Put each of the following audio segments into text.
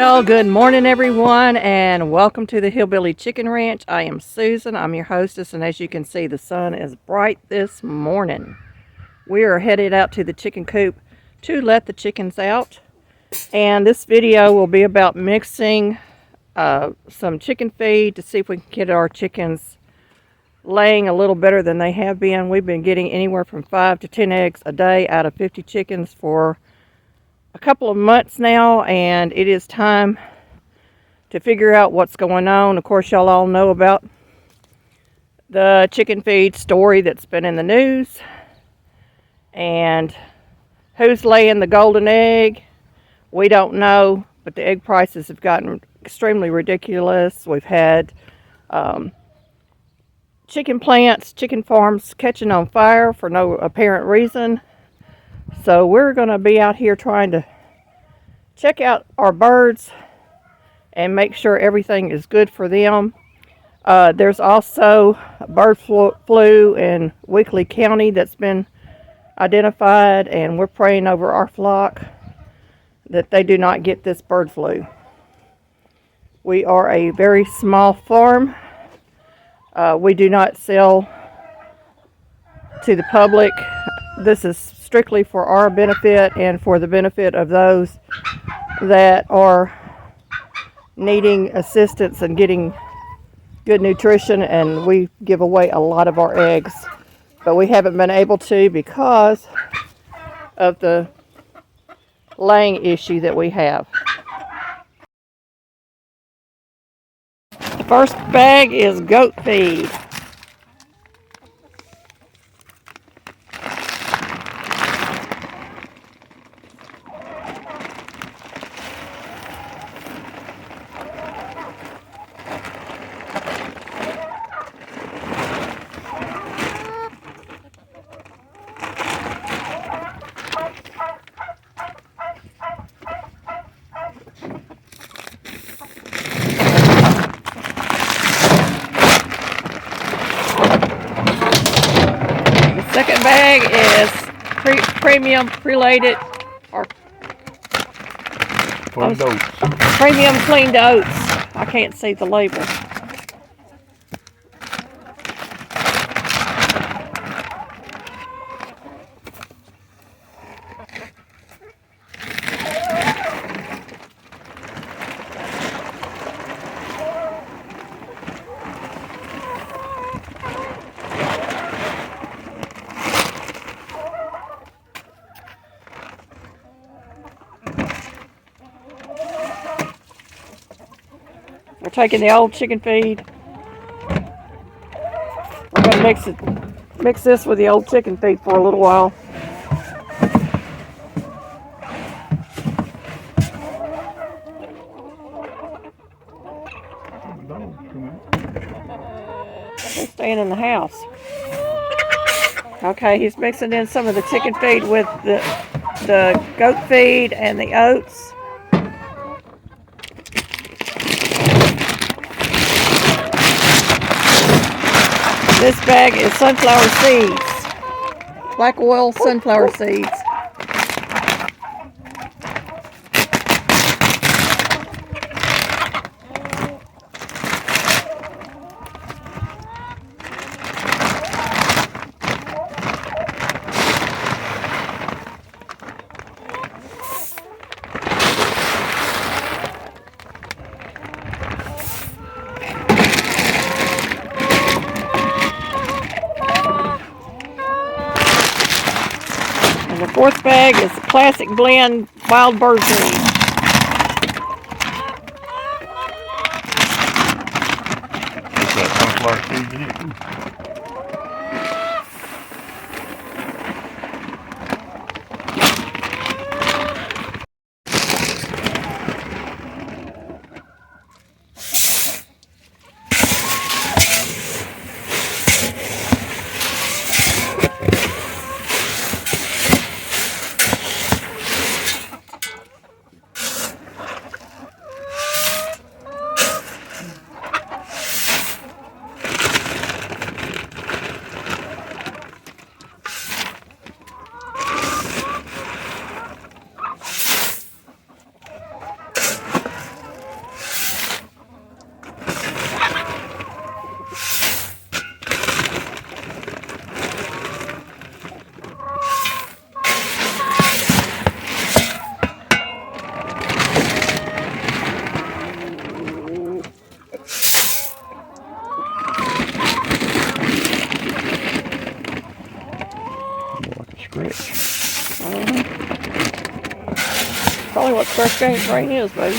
Well, good morning, everyone, and welcome to the Hillbilly Chicken Ranch. I am Susan. I'm your hostess, and as you can see, the sun is bright this morning. We are headed out to the chicken coop to let the chickens out, and this video will be about mixing some chicken feed to see if we can get our chickens laying a little better than they have been. We've been getting anywhere from 5 to 10 eggs a day out of 50 chickens for a couple of months now, and it is time to figure out what's going on. Of course, y'all all know about the chicken feed story that's been in the news, and who's laying the golden egg, we don't know, but the egg prices have gotten extremely ridiculous. We've had chicken plants, chicken farms catching on fire for no apparent reason. So we're going to be out here trying to check out our birds and make sure everything is good for them. There's also bird flu in Weakley County that's been identified, and we're praying over our flock that they do not get this bird flu. We are a very small farm. We do not sell to the public. This is strictly for our benefit and for the benefit of those that are needing assistance and getting good nutrition, and we give away a lot of our eggs, but we haven't been able to because of the laying issue that we have. The first bag is goat feed. Second bag is premium prelated or premium cleaned oats. I can't see the label. We're taking the old chicken feed. We're going to mix this with the old chicken feed for a little while. They're staying in the house. Okay, he's mixing in some of the chicken feed with the goat feed and the oats. This bag is sunflower seeds, black oil sunflower seeds. And the fourth bag is the classic blend wild bird feed. like a scratch. Probably what scratch brain is, baby.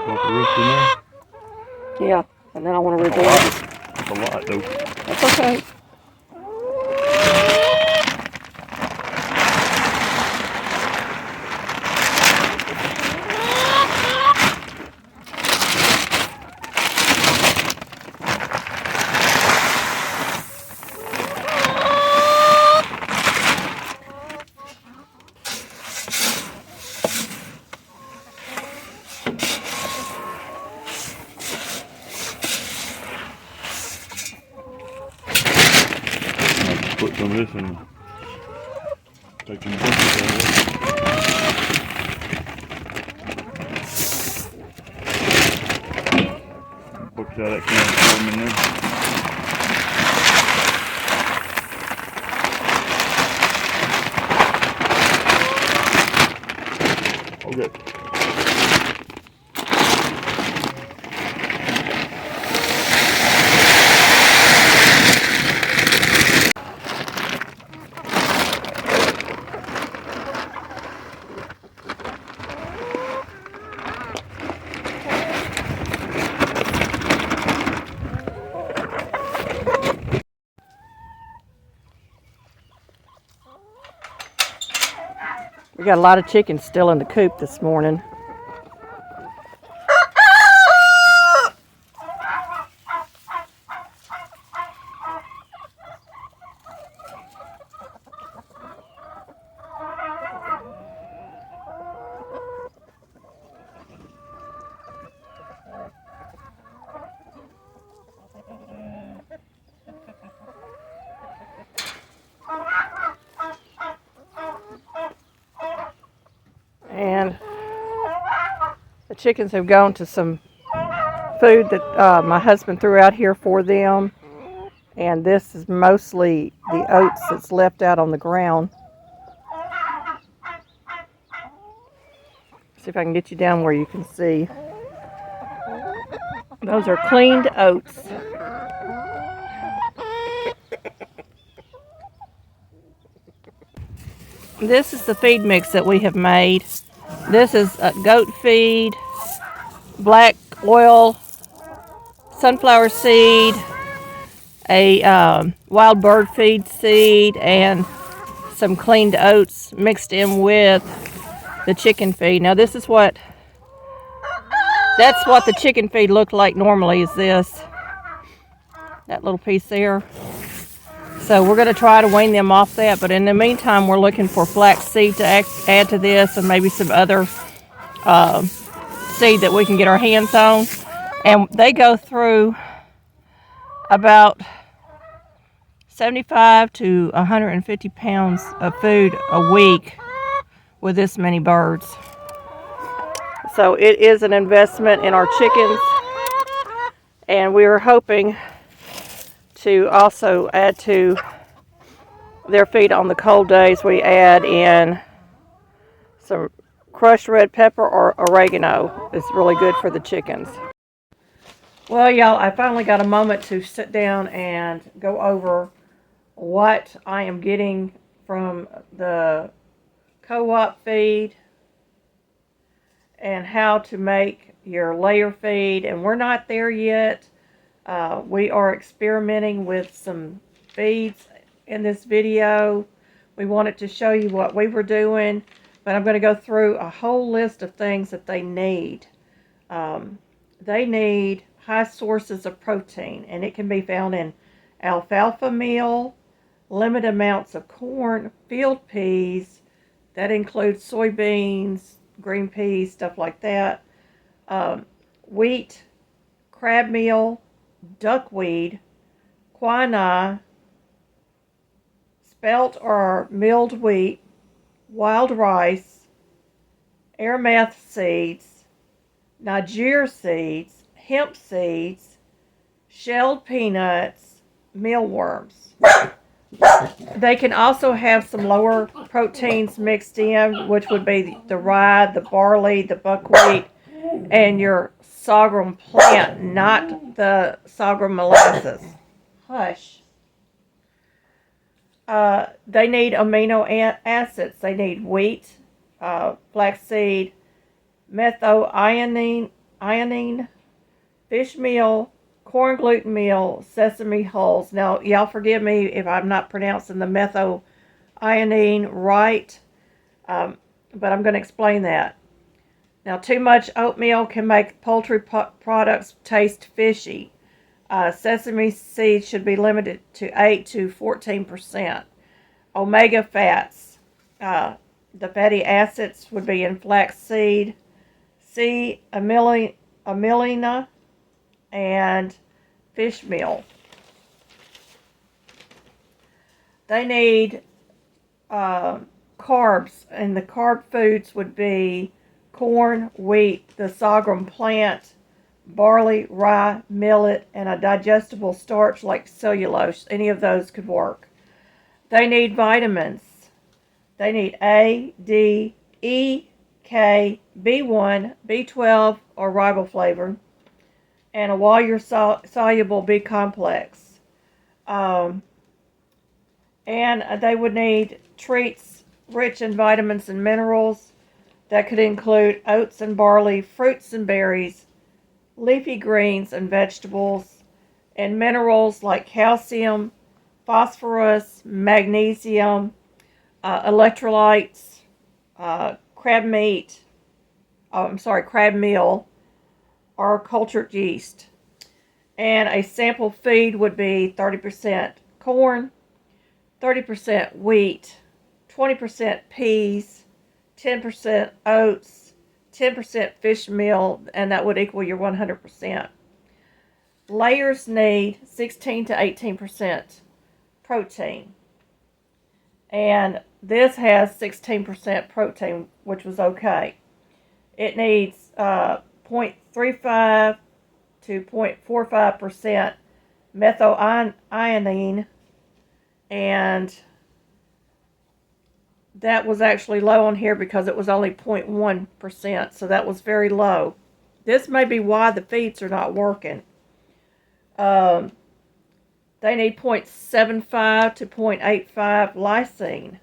Want the rest in there? Yeah, and then I want to reboard it. That's a lot, though. That's okay. Put some of this in. Take some bunches out of it. Put that can of corn in there. Okay. We got a lot of chickens still in the coop this morning. And The chickens have gone to some food that my husband threw out here for them. And this is mostly the oats that's left out on the ground. See if I can get you down where you can see. Those are cleaned oats. This is the feed mix that we have made. This is goat feed, black oil, sunflower seed, a wild bird feed seed, and some cleaned oats mixed in with the chicken feed. Now that's what the chicken feed looked like normally, is this. That little piece there. So we're going to try to wean them off that, but in the meantime we're looking for flax seed to add to this, and maybe some other seed that we can get our hands on. And they go through about 75 to 150 pounds of food a week with this many birds. So it is an investment in our chickens, and we are hoping to also add to their feed on the cold days. We add in some crushed red pepper or oregano. It's really good for the chickens. Well, y'all, I finally got a moment to sit down and go over what I am getting from the co-op feed and how to make your layer feed. And we're not there yet. We are experimenting with some feeds in this video. We wanted to show you what we were doing, but I'm going to go through a whole list of things that they need. They need high sources of protein, and it can be found in alfalfa meal, limited amounts of corn, field peas, that includes soybeans, green peas, stuff like that, wheat, crab meal, duckweed, quinoa, spelt or milled wheat, wild rice, Aramath seeds, Niger seeds, hemp seeds, shelled peanuts, mealworms. They can also have some lower proteins mixed in, which would be the rye, the barley, the buckwheat, and your sorghum plant, not the sorghum molasses. Hush. They need amino acids. They need wheat, flaxseed, methionine, fish meal, corn gluten meal, sesame hulls. Now, y'all forgive me if I'm not pronouncing the methionine right, but I'm going to explain that. Now, too much oatmeal can make poultry products taste fishy. Sesame seeds should be limited to 8 to 14%. Omega fats. The fatty acids would be in flaxseed, amylina, and fish meal. They need carbs, and the carb foods would be corn, wheat, the sorghum plant, barley, rye, millet, and a digestible starch like cellulose. Any of those could work. They need vitamins. They need A, D, E, K, B1, B12, or riboflavin, and a water-soluble B complex. And they would need treats rich in vitamins and minerals that could include oats and barley, fruits and berries, leafy greens and vegetables, and minerals like calcium, phosphorus, magnesium, electrolytes, crab meal, or cultured yeast. And a sample feed would be 30% corn, 30% wheat, 20% peas, 10% oats, 10% fish meal, and that would equal your 100%. Layers need 16 to 18% protein. And this has 16% protein, which was okay. It needs 0.35 to 0.45% methionine, and that was actually low on here because it was only 0.1%, so that was very low. This may be why the feeds are not working. They need 0.75 to 0.85 lysine,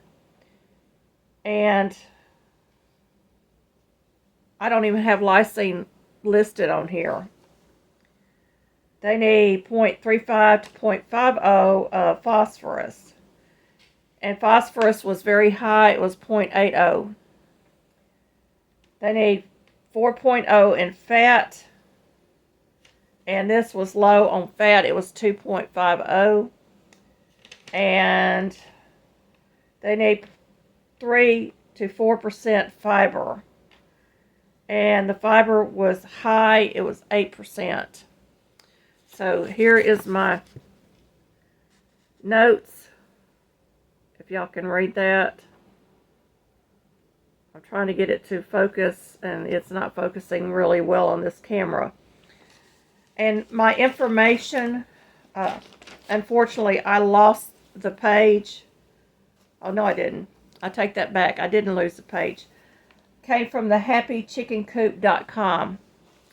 and I don't even have lysine listed on here. They need 0.35 to 0.50 of phosphorus. And phosphorus was very high. It was 0.80. They need 4.0 in fat. And this was low on fat. It was 2.50. And they need 3 to 4% fiber. And the fiber was high. It was 8%. So here is my notes, if y'all can read that. I'm trying to get it to focus, and it's not focusing really well on this camera. And my information, unfortunately, I lost the page. Oh, no, I didn't. I take that back. I didn't lose the page. Came from the happychickencoop.com.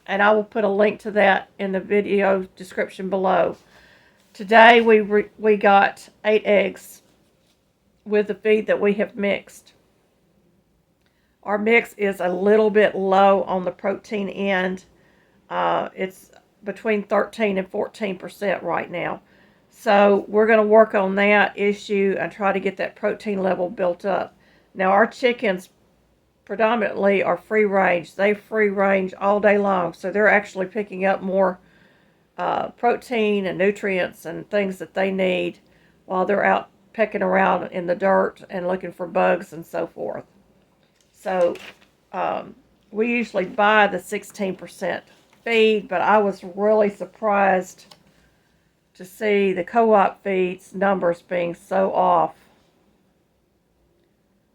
And I will put a link to that in the video description below. Today we got 8 eggs with the feed that we have mixed. Our mix is a little bit low on the protein end. It's between 13 and 14% right now. So we're going to work on that issue and try to get that protein level built up. Now our chickens predominantly are free range. They free range all day long, so they're actually picking up more protein and nutrients and things that they need while they're out pecking around in the dirt and looking for bugs and so forth. So we usually buy the 16% feed, but I was really surprised to see the co-op feeds numbers being so off.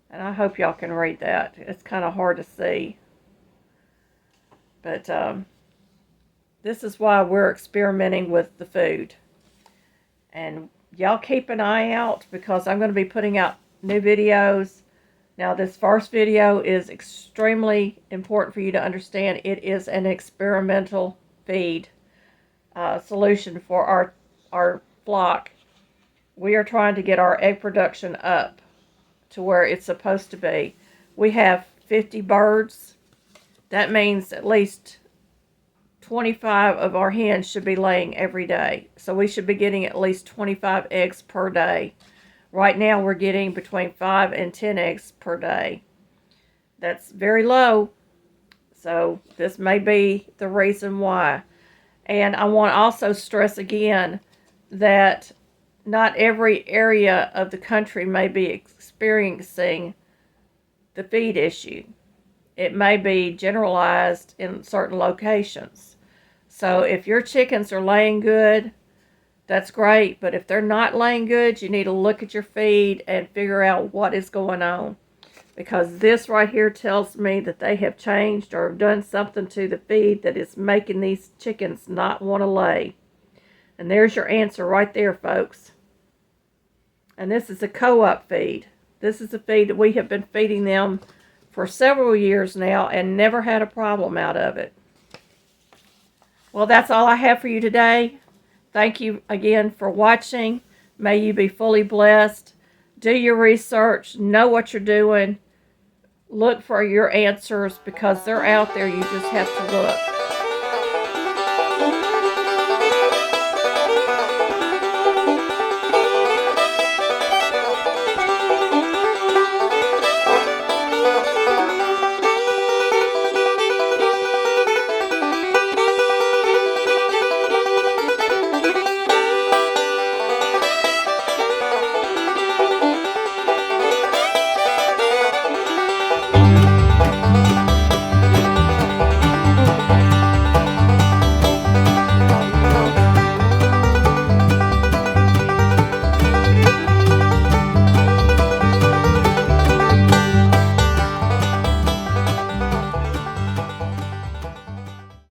And I hope y'all can read that. It's kind of hard to see. But this is why we're experimenting with the food. And y'all keep an eye out because I'm going to be putting out new videos. Now this first video is extremely important for you to understand. It is an experimental feed solution for our flock. We are trying to get our egg production up to where it's supposed to be. We have 50 birds. That means at least 25 of our hens should be laying every day. So we should be getting at least 25 eggs per day. Right now we're getting between 5 and 10 eggs per day. That's very low. So this may be the reason why. And I want to also stress again that not every area of the country may be experiencing the feed issue. It may be generalized in certain locations. So if your chickens are laying good, that's great. But if they're not laying good, you need to look at your feed and figure out what is going on. Because this right here tells me that they have changed or done something to the feed that is making these chickens not want to lay. And there's your answer right there, folks. And this is a co-op feed. This is a feed that we have been feeding them for several years now and never had a problem out of it. Well, that's all I have for you today. Thank you again for watching. May you be fully blessed. Do your research. Know what you're doing. Look for your answers because they're out there. You just have to look.